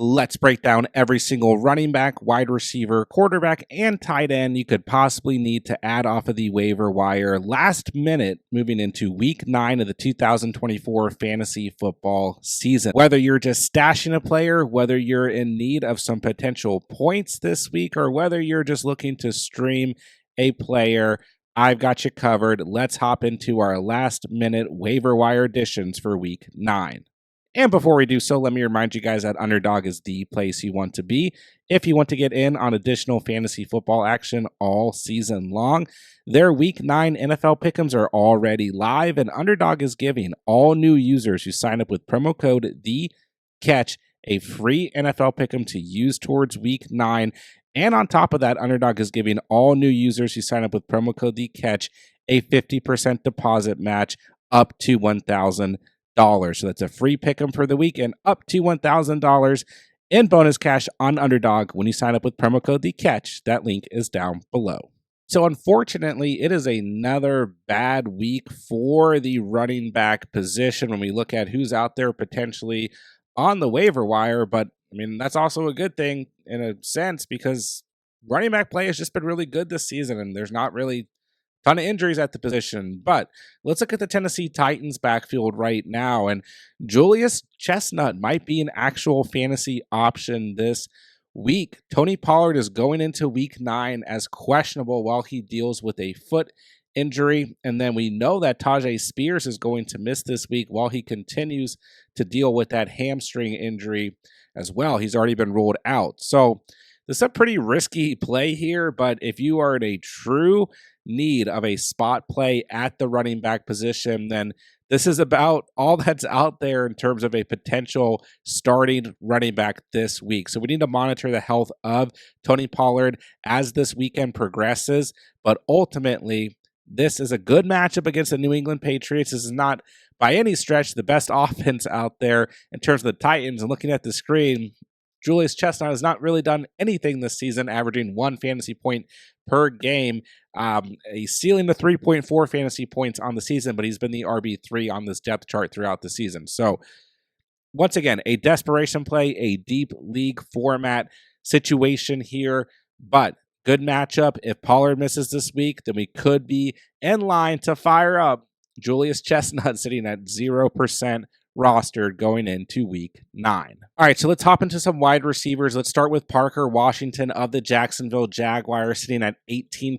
Let's break down every single running back, wide receiver, quarterback, and tight end you could possibly need to add off of the waiver wire last minute moving into week 9 of the 2024 fantasy football season. Whether you're just stashing a player, whether you're in need of some potential points this week, or whether you're just looking to stream a player, I've got you covered. Let's hop into our last minute waiver wire additions for week 9. And before we do so, let me remind you guys that Underdog is the place you want to be if you want to get in on additional fantasy football action all season long. Their Week 9 NFL Pick'ems are already live, and Underdog is giving all new users who sign up with promo code THECATCH a free NFL Pick'em to use towards Week 9. And on top of that, Underdog is giving all new users who sign up with promo code THECATCH a 50% deposit match up to $1,000. So that's a free pick 'em for the week and up to $1,000 in bonus cash on Underdog when you sign up with promo code THECATCH. That link is down below. So unfortunately, it is another bad week for the running back position when we look at who's out there potentially on the waiver wire. But I mean, that's also a good thing in a sense because running back play has just been really good this season and there's not really ton of injuries at the position. But let's look at the Tennessee Titans backfield right now. And Julius Chestnut might be an actual fantasy option this week. Tony Pollard is going into week 9 as questionable while he deals with a foot injury. And then we know that Tajay Spears is going to miss this week while he continues to deal with that hamstring injury as well. He's already been ruled out. So this is a pretty risky play here, but if you are in a true need of a spot play at the running back position, then this is about all that's out there in terms of a potential starting running back this week. So we need to monitor the health of Tony Pollard as this weekend progresses, but ultimately, this is a good matchup against the New England Patriots. This is not by any stretch the best offense out there in terms of the Titans. And looking at the screen, Julius Chestnut has not really done anything this season, averaging 1 fantasy point per game, a ceiling to 3.4 fantasy points on the season, but he's been the RB3 on this depth chart throughout the season. So once again, a desperation play, a deep league format situation here, but good matchup. If Pollard misses this week, then we could be in line to fire up Julius Chestnut sitting at 0% rostered going into week 9. All right, so let's hop into some wide receivers. Let's start with Parker Washington of the Jacksonville Jaguars sitting at 18%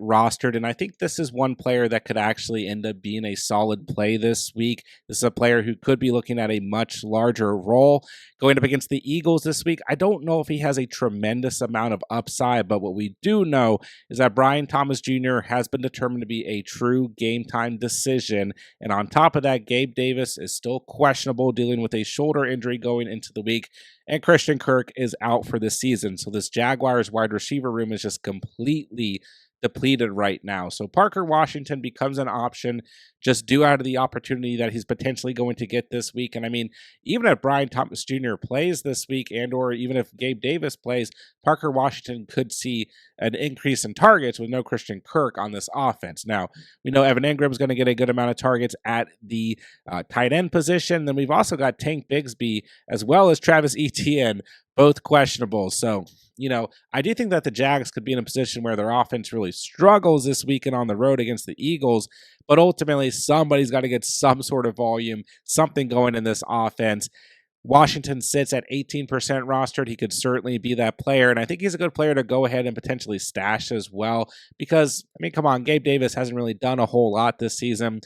rostered. And I think this is one player that could actually end up being a solid play this week. This is a player who could be looking at a much larger role going up against the Eagles this week. I don't know if he has a tremendous amount of upside, but what we do know is that Brian Thomas Jr. has been determined to be a true game time decision. And on top of that, Gabe Davis is still questionable, dealing with a shoulder injury going into the week, and Christian Kirk is out for this season. So this Jaguars wide receiver room is just completely depleted right now. So Parker Washington becomes an option just due out of the opportunity that he's potentially going to get this week. And I mean, even if Brian Thomas Jr. plays this week and or even if Gabe Davis plays, Parker Washington could see an increase in targets with no Christian Kirk on this offense. Now, we know Evan Ingram is going to get a good amount of targets at the tight end position. Then we've also got Tank Bigsby as well as Travis Etienne, both questionable. So, you know, I do think that the Jags could be in a position where their offense really struggles this weekend on the road against the Eagles, but ultimately somebody's got to get some sort of volume, something going in this offense. Washington sits at 18% rostered. He could certainly be that player, and I think he's a good player to go ahead and potentially stash as well because, I mean, come on, Gabe Davis hasn't really done a whole lot this season.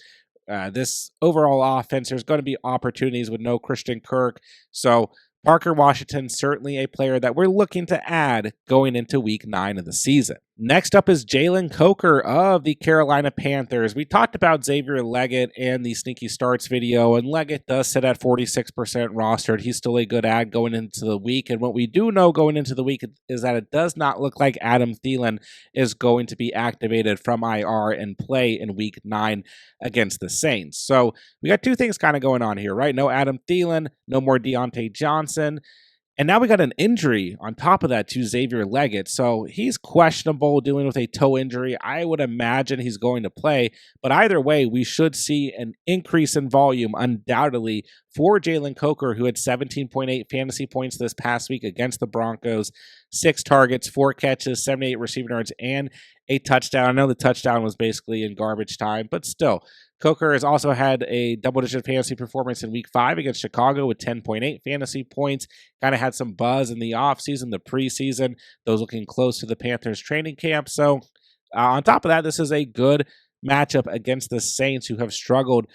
This overall offense, there's going to be opportunities with no Christian Kirk, so Parker Washington, certainly a player that we're looking to add going into week 9 of the season. Next up is Jalen Coker of the Carolina Panthers. We talked about Xavier Leggett in the Sneaky Starts video, and Leggett does sit at 46% rostered. He's still a good ad going into the week, and what we do know going into the week is that it does not look like Adam Thielen is going to be activated from IR and play in week 9 against the Saints. So we got two things kind of going on here, right? No Adam Thielen, no more Deontay Johnson. And now we got an injury on top of that to Xavier Leggett. So he's questionable dealing with a toe injury. I would imagine he's going to play. But either way, we should see an increase in volume undoubtedly for Jalen Coker, who had 17.8 fantasy points this past week against the Broncos, 6 targets, 4 catches, 78 receiving yards, and a touchdown. I know the touchdown was basically in garbage time, but still. Coker has also had a double-digit fantasy performance in Week 5 against Chicago with 10.8 fantasy points. Kind of had some buzz in the offseason, the preseason, those looking close to the Panthers training camp. So on top of that, this is a good matchup against the Saints, who have struggled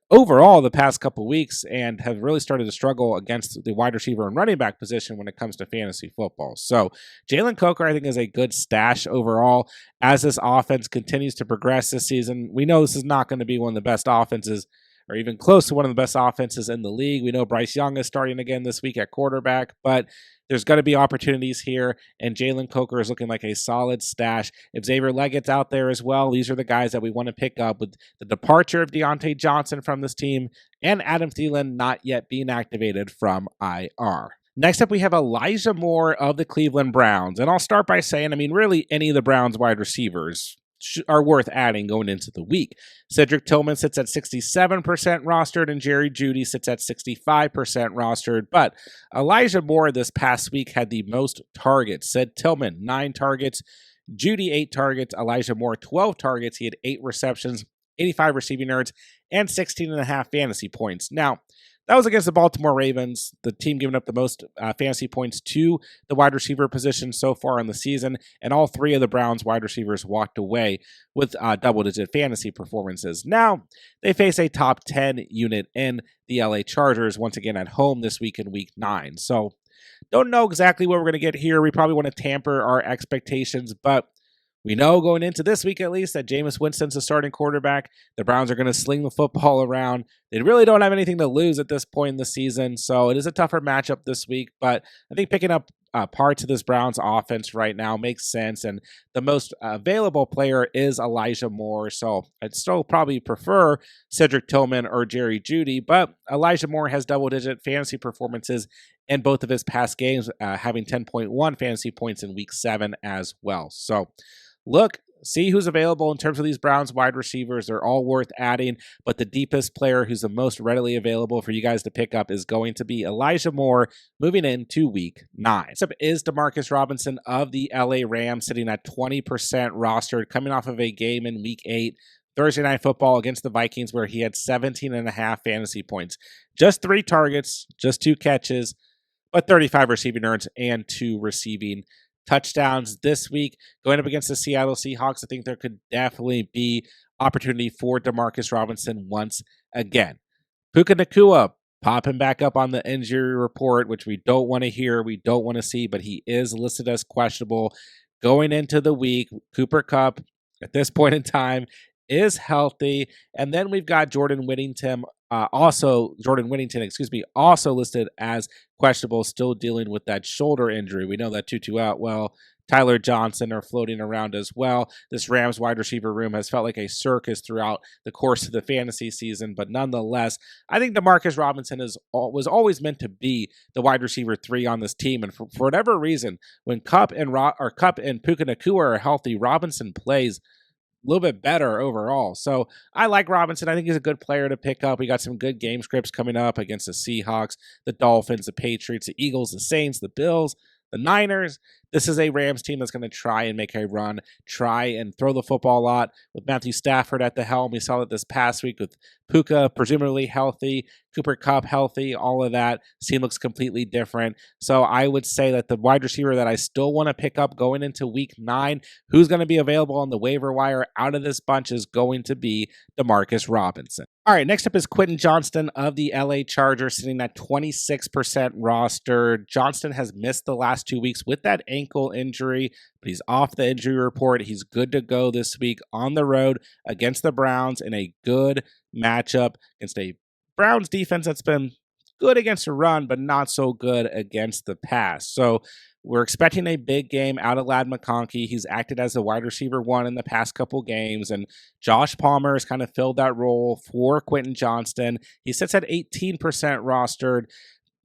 overall the past couple weeks and have really started to struggle against the wide receiver and running back position when it comes to fantasy football. So Jalen Coker, I think, is a good stash overall as this offense continues to progress this season. We know this is not going to be one of the best offenses or even close to one of the best offenses in the league. We know Bryce Young is starting again this week at quarterback, but there's going to be opportunities here, and Jalen Coker is looking like a solid stash. If Xavier Leggett's out there as well, these are the guys that we want to pick up with the departure of Deontay Johnson from this team and Adam Thielen not yet being activated from IR. Next up, we have Elijah Moore of the Cleveland Browns, and I'll start by saying, really, any of the Browns wide receivers are worth adding going into the week. Cedric Tillman sits at 67% rostered, and Jerry Jeudy sits at 65% rostered. But Elijah Moore this past week had the most targets. Said Tillman, 9 targets. Jeudy, 8 targets. Elijah Moore, 12 targets. He had 8 receptions, 85 receiving yards, and 16.5 fantasy points. Now, that was against the Baltimore Ravens, the team giving up the most fantasy points to the wide receiver position so far in the season, and all 3 of the Browns wide receivers walked away with double-digit fantasy performances. Now, they face a top 10 unit in the LA Chargers once again at home this week in Week 9. So, don't know exactly what we're going to get here. We probably want to tamper our expectations, but we know going into this week, at least, that Jameis Winston's the starting quarterback. The Browns are going to sling the football around. They really don't have anything to lose at this point in the season, so it is a tougher matchup this week. But I think picking up parts of this Browns offense right now makes sense, and the most available player is Elijah Moore, so I'd still probably prefer Cedric Tillman or Jerry Jeudy, but Elijah Moore has double-digit fantasy performances in both of his past games, having 10.1 fantasy points in Week 7 as well. So, look, see who's available in terms of these Browns wide receivers. They're all worth adding, but the deepest player who's the most readily available for you guys to pick up is going to be Elijah Moore moving into Week 9. Next up is Demarcus Robinson of the LA Rams, sitting at 20% rostered, coming off of a game in Week 8. Thursday Night Football against the Vikings, where he had 17.5 fantasy points. Just 3 targets, just 2 catches, but 35 receiving yards and 2 receiving touchdowns this week. Going up against the Seattle Seahawks, I think there could definitely be opportunity for Demarcus Robinson once again. Puka Nacua popping back up on the injury report, which we don't want to hear, we don't want to see, but he is listed as questionable going into the week. Cooper Kupp, at this point in time, is healthy. And then we've got Jordan Whittington, also listed as questionable, still dealing with that shoulder injury. We know that Tutu Atwell, Tyler Johnson are floating around as well. This Rams wide receiver room has felt like a circus throughout the course of the fantasy season, but nonetheless, I think Demarcus Robinson was always meant to be the wide receiver 3 on this team, and for whatever reason, when Kupp and Puka Nacua are healthy, Robinson plays a little bit better overall. So I like Robinson. I think he's a good player to pick up. We got some good game scripts coming up against the Seahawks, the Dolphins, the Patriots, the Eagles, the Saints, the Bills, the Niners. This is a Rams team that's going to try and make a run, try and throw the football a lot with Matthew Stafford at the helm. We saw that this past week with Puka presumably healthy, Cooper Kupp healthy, all of that. Team looks completely different. So I would say that the wide receiver that I still want to pick up going into Week 9, who's going to be available on the waiver wire out of this bunch, is going to be Demarcus Robinson. All right, next up is Quentin Johnston of the LA Chargers, sitting at 26% rostered. Johnston has missed the last 2 weeks with that ankle injury, but he's off the injury report. He's good to go this week on the road against the Browns in a good matchup against a Browns defense that's been good against the run, but not so good against the pass. So we're expecting a big game out of Ladd McConkey. He's acted as the wide receiver 1 in the past couple games, and Josh Palmer has kind of filled that role for Quentin Johnston. He sits at 18% rostered.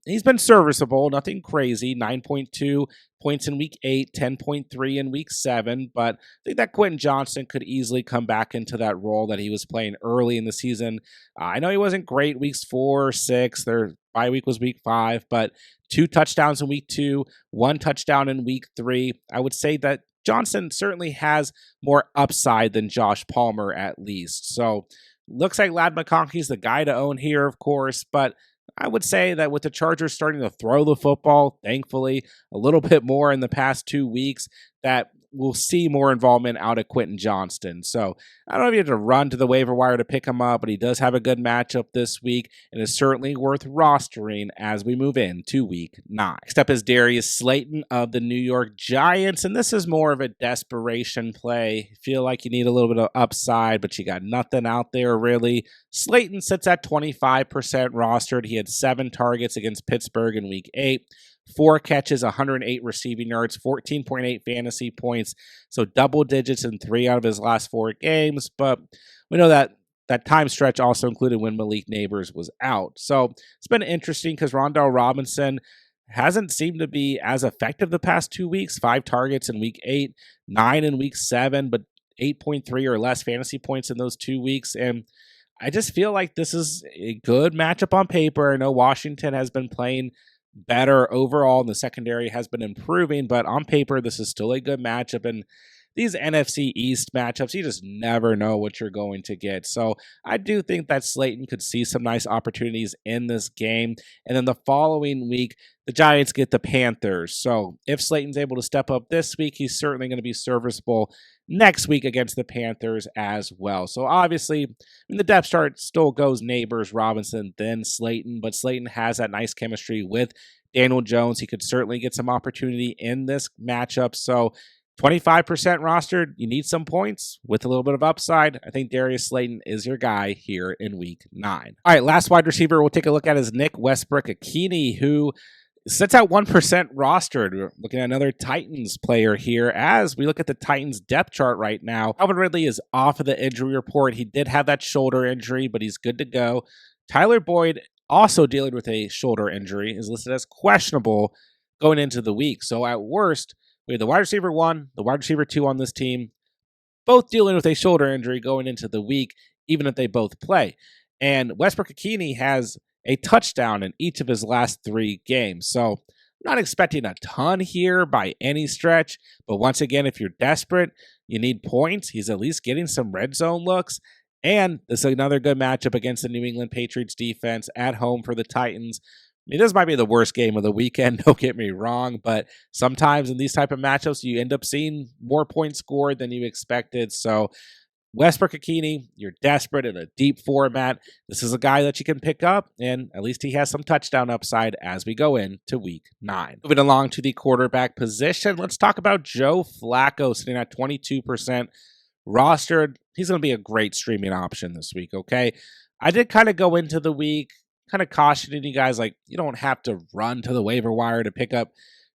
he's been serviceable, nothing crazy. 9.2 points in week 8, 10.3 in week 7. But I think that Quentin Johnston could easily come back into that role that he was playing early in the season. I know he wasn't great weeks 4, 6. Their bye week was week 5, but 2 touchdowns in week 2, 1 touchdown in week 3. I would say that Johnston certainly has more upside than Josh Palmer at least. So looks like Ladd McConkey's the guy to own here, of course, but I would say that with the Chargers starting to throw the football, thankfully, a little bit more in the past 2 weeks, that we'll see more involvement out of Quentin Johnston. So I don't know if you have to run to the waiver wire to pick him up, but he does have a good matchup this week and is certainly worth rostering as we move into week 9. Next up is Darius Slayton of the New York Giants, and this is more of a desperation play. You feel like you need a little bit of upside, but you got nothing out there really. Slayton sits at 25% rostered. He had 7 targets against Pittsburgh in week 8. 4 catches, 108 receiving yards, 14.8 fantasy points. So double digits in 3 out of his last 4 games. But we know that that time stretch also included when Malik Neighbors was out. So it's been interesting because Rondell Robinson hasn't seemed to be as effective the past 2 weeks. 5 targets in week 8, 9 in week 7, but 8.3 or less fantasy points in those 2 weeks. And I just feel like this is a good matchup on paper. I know Washington has been playing better overall, and the secondary has been improving, but on paper, this is still a good matchup. And these NFC East matchups, you just never know what you're going to get. So I do think that Slayton could see some nice opportunities in this game. And then the following week, the Giants get the Panthers. So if Slayton's able to step up this week, he's certainly going to be serviceable next week against the Panthers as well. So obviously, the depth chart still goes Neighbors, Robinson, then Slayton, but Slayton has that nice chemistry with Daniel Jones. He could certainly get some opportunity in this matchup. So 25% rostered, you need some points with a little bit of upside. I think Darius Slayton is your guy here in week 9. All right, last wide receiver we'll take a look at is Nick Westbrook-Ikhine, who sits at 1% rostered. We're looking at another Titans player here as we look at the Titans depth chart right now. Calvin Ridley is off of the injury report. He did have that shoulder injury, but he's good to go. Tyler Boyd, also dealing with a shoulder injury, is listed as questionable going into the week. So at worst, we have the wide receiver 1, the wide receiver 2 on this team, both dealing with a shoulder injury going into the week, even if they both play. And Westbrook-Ikhine has a touchdown in each of his last 3 games. So I'm not expecting a ton here by any stretch. But once again, if you're desperate, you need points. He's at least getting some red zone looks. And this is another good matchup against the New England Patriots defense at home for the Titans. I mean, this might be the worst game of the weekend, don't get me wrong, but sometimes in these type of matchups, you end up seeing more points scored than you expected. So Westbrook-Ikhine, you're desperate in a deep format. This is a guy that you can pick up, and at least he has some touchdown upside as we go into week 9. Moving along to the quarterback position, let's talk about Joe Flacco sitting at 22% rostered. He's going to be a great streaming option this week, okay? I did kind of go into the week kind of cautioning you guys, like, you don't have to run to the waiver wire to pick up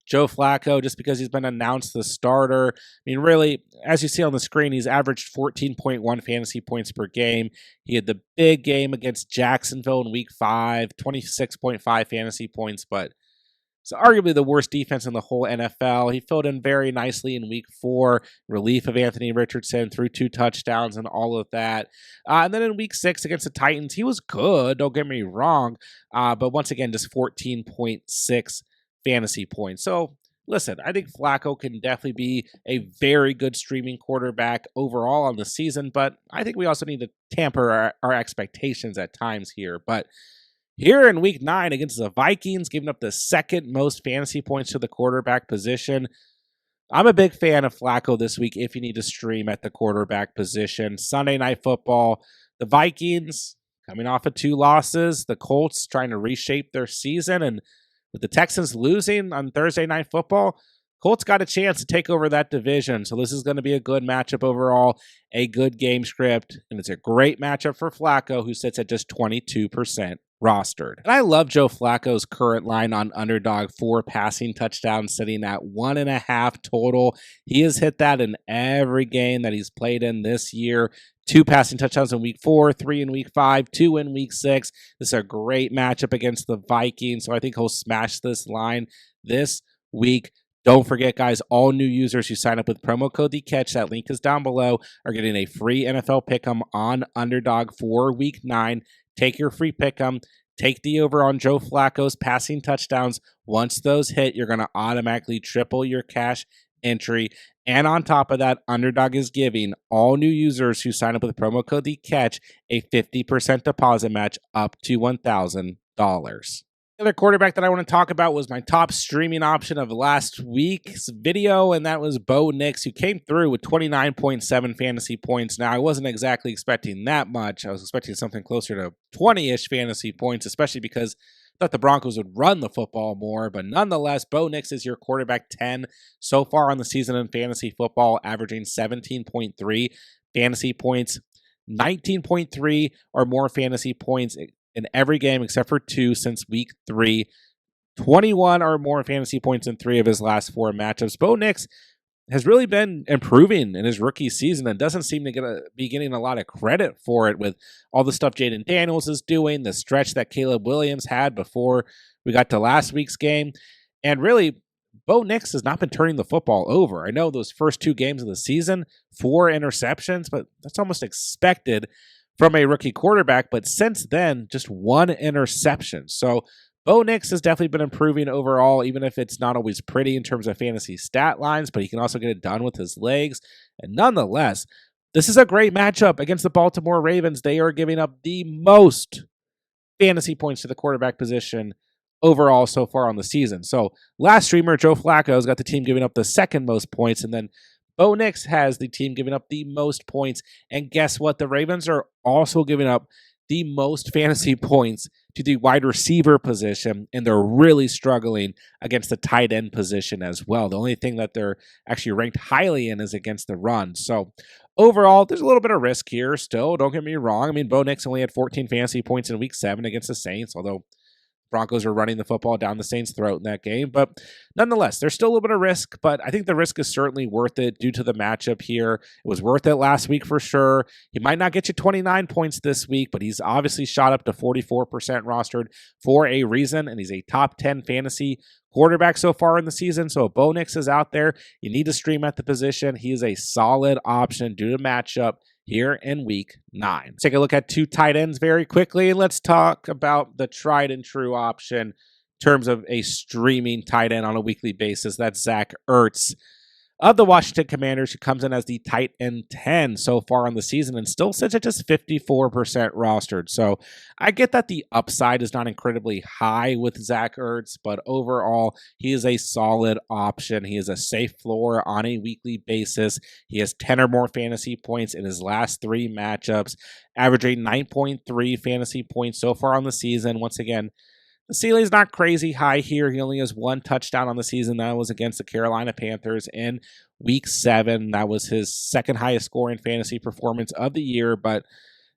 Joe Flacco just because he's been announced the starter. I mean, really, as you see on the screen, he's averaged 14.1 fantasy points per game. He had the big game against Jacksonville in week 5, 26.5 fantasy points, but it's arguably the worst defense in the whole NFL. He filled in very nicely in week 4, relief of Anthony Richardson, threw 2 touchdowns and all of that. And then in week 6 against the Titans, he was good, don't get me wrong, but once again, just 14.6 fantasy points. So listen, I think Flacco can definitely be a very good streaming quarterback overall on the season, but I think we also need to tamper our expectations at times here. But here in week 9 against the Vikings, giving up the second most fantasy points to the quarterback position, I'm a big fan of Flacco this week if you need to stream at the quarterback position. Sunday Night Football, the Vikings coming off of 2 losses, the Colts trying to reshape their season, and with the Texans losing on Thursday Night Football, Colts got a chance to take over that division. So this is going to be a good matchup overall, a good game script, and it's a great matchup for Flacco, who sits at just 22% rostered. And I love Joe Flacco's current line on Underdog, 4 passing touchdowns, sitting at 1.5 total. He has hit that in every game that he's played in this year. 2 passing touchdowns in week 4, 3 in week 5, 2 in week 6. This is a great matchup against the Vikings, so I think he'll smash this line this week. Don't forget, guys, all new users who sign up with promo code TheCatch, that link is down below, are getting a free NFL Pick'em on Underdog for week 9. Take your free Pick'em. Take the over on Joe Flacco's passing touchdowns. Once those hit, you're going to automatically triple your cash entry. And on top of that, Underdog is giving all new users who sign up with promo code TheCatch a 50% deposit match up to $1,000. The other quarterback that I want to talk about was my top streaming option of last week's video, and that was Bo Nix, who came through with 29.7 fantasy points. Now, I wasn't exactly expecting that much. I was expecting something closer to 20-ish fantasy points, especially because I thought the Broncos would run the football more. But nonetheless, Bo Nix is your quarterback 10 so far on the season in fantasy football, averaging 17.3 fantasy points, 19.3 or more fantasy points in every game except for 2 since week 3, 21 or more fantasy points in 3 of his last 4 matchups. Bo Nix has really been improving in his rookie season and doesn't seem to be getting a lot of credit for it with all the stuff Jaden Daniels is doing, the stretch that Caleb Williams had before we got to last week's game. And really, Bo Nix has not been turning the football over. I know those first 2 games of the season, 4 interceptions, but that's almost expected from a rookie quarterback, but since then, just 1 interception. So Bo Nix has definitely been improving overall, even if it's not always pretty in terms of fantasy stat lines, but he can also get it done with his legs. And nonetheless, this is a great matchup against the Baltimore Ravens. They are giving up the most fantasy points to the quarterback position overall so far on the season. So last streamer, Joe Flacco, has got the team giving up the second most points, and then Bo Nix has the team giving up the most points. And guess what? The Ravens are also giving up the most fantasy points to the wide receiver position, and they're really struggling against the tight end position as well. The only thing that they're actually ranked highly in is against the run. So overall, there's a little bit of risk here still. Don't get me wrong. I mean, Bo Nix only had 14 fantasy points in week 7 against the Saints, although Broncos are running the football down the Saints' throat in that game. But nonetheless, there's still a little bit of risk, but I think the risk is certainly worth it due to the matchup here. It was worth it last week for sure. He might not get you 29 points this week, but he's obviously shot up to 44% rostered for a reason, and he's a top 10 fantasy quarterback so far in the season. So if Bo Nix is out there, you need to stream at the position. He is a solid option due to matchup here in week 9. Let's take a look at 2 tight ends very quickly, and let's talk about the tried and true option in terms of a streaming tight end on a weekly basis. That's Zach Ertz of the Washington Commanders, who comes in as the tight end 10 so far on the season and still sits at just 54% rostered. So I get that the upside is not incredibly high with Zach Ertz, but overall, he is a solid option. He is a safe floor on a weekly basis. He has 10 or more fantasy points in his last 3 matchups, averaging 9.3 fantasy points so far on the season. Once again, the ceiling's not crazy high here. He only has 1 touchdown on the season. That was against the Carolina Panthers in week 7. That was his second highest scoring fantasy performance of the year, but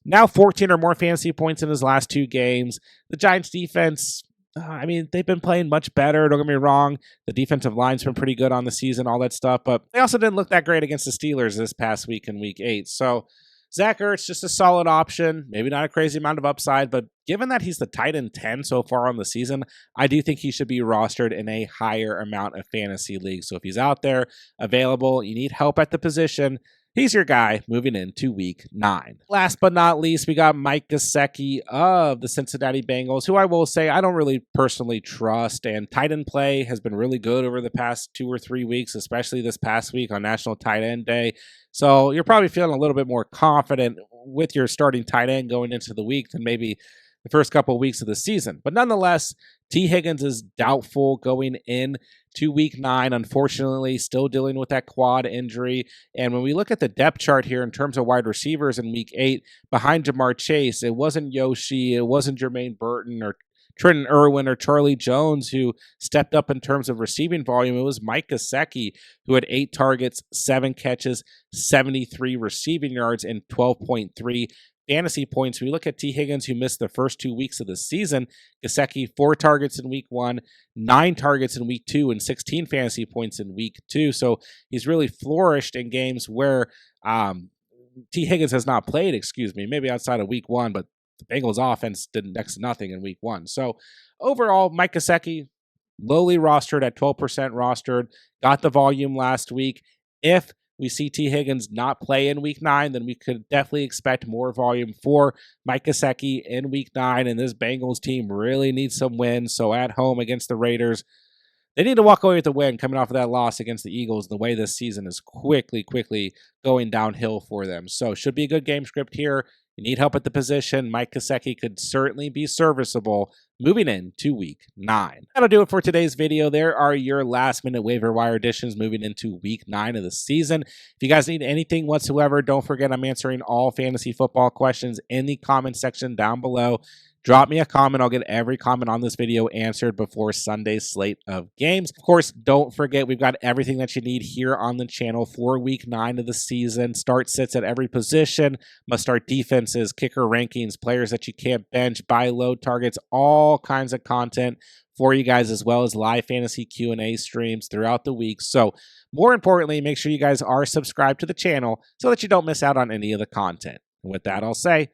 now 14 or more fantasy points in his last 2 games. The Giants defense, I mean, they've been playing much better. Don't get me wrong. The defensive line's been pretty good on the season, all that stuff, but they also didn't look that great against the Steelers this past week in week 8. So Zach Ertz, just a solid option. Maybe not a crazy amount of upside, but given that he's the tight end 10 so far on the season, I do think he should be rostered in a higher amount of fantasy leagues. So if he's out there, available, you need help at the position, he's your guy moving into week 9. Last but not least, we got Mike Gesicki of the Cincinnati Bengals, who I will say I don't really personally trust, and tight end play has been really good over the past 2 or 3 weeks, especially this past week on National Tight End Day. So you're probably feeling a little bit more confident with your starting tight end going into the week than maybe the first couple of weeks of the season. But nonetheless, T. Higgins is doubtful going in to week 9, unfortunately, still dealing with that quad injury. And when we look at the depth chart here in terms of wide receivers in week 8, behind Jamar Chase, it wasn't Yoshi, it wasn't Jermaine Burton or Trenton Irwin or Charlie Jones who stepped up in terms of receiving volume. It was Mike Gesicki who had 8 targets, 7 catches, 73 receiving yards, and 12.3 fantasy points. We look at T. Higgins, who missed the first 2 weeks of the season. Gesicki, 4 targets in week 1, 9 targets in week 2, and 16 fantasy points in week 2. So he's really flourished in games where T. Higgins has not played, maybe outside of week 1, but the Bengals offense did next to nothing in week 1. So overall, Mike Gesicki, lowly rostered at 12% rostered, got the volume last week. If we see T. Higgins not play in week 9, then we could definitely expect more volume for Mike Gesicki in week 9. And this Bengals team really needs some wins. So at home against the Raiders, they need to walk away with a win coming off of that loss against the Eagles. The way this season is quickly going downhill for them. So should be a good game script here. You need help at the position. Mike Gesicki could certainly be serviceable moving into week 9. That'll do it for today's video. There are your last minute waiver wire additions moving into week 9 of the season. If you guys need anything whatsoever, don't forget I'm answering all fantasy football questions in the comment section down below. Drop me a comment. I'll get every comment on this video answered before Sunday's slate of games. Of course, don't forget we've got everything that you need here on the channel for week 9 of the season. Start sits at every position, must start defenses, kicker rankings, players that you can't bench, buy low targets, all kinds of content for you guys, as well as live fantasy Q&A streams throughout the week. So more importantly, make sure you guys are subscribed to the channel so that you don't miss out on any of the content. And with that, I'll say,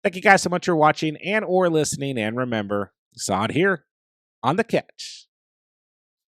thank you guys so much for watching and or listening, and remember, you saw it here on The Catch.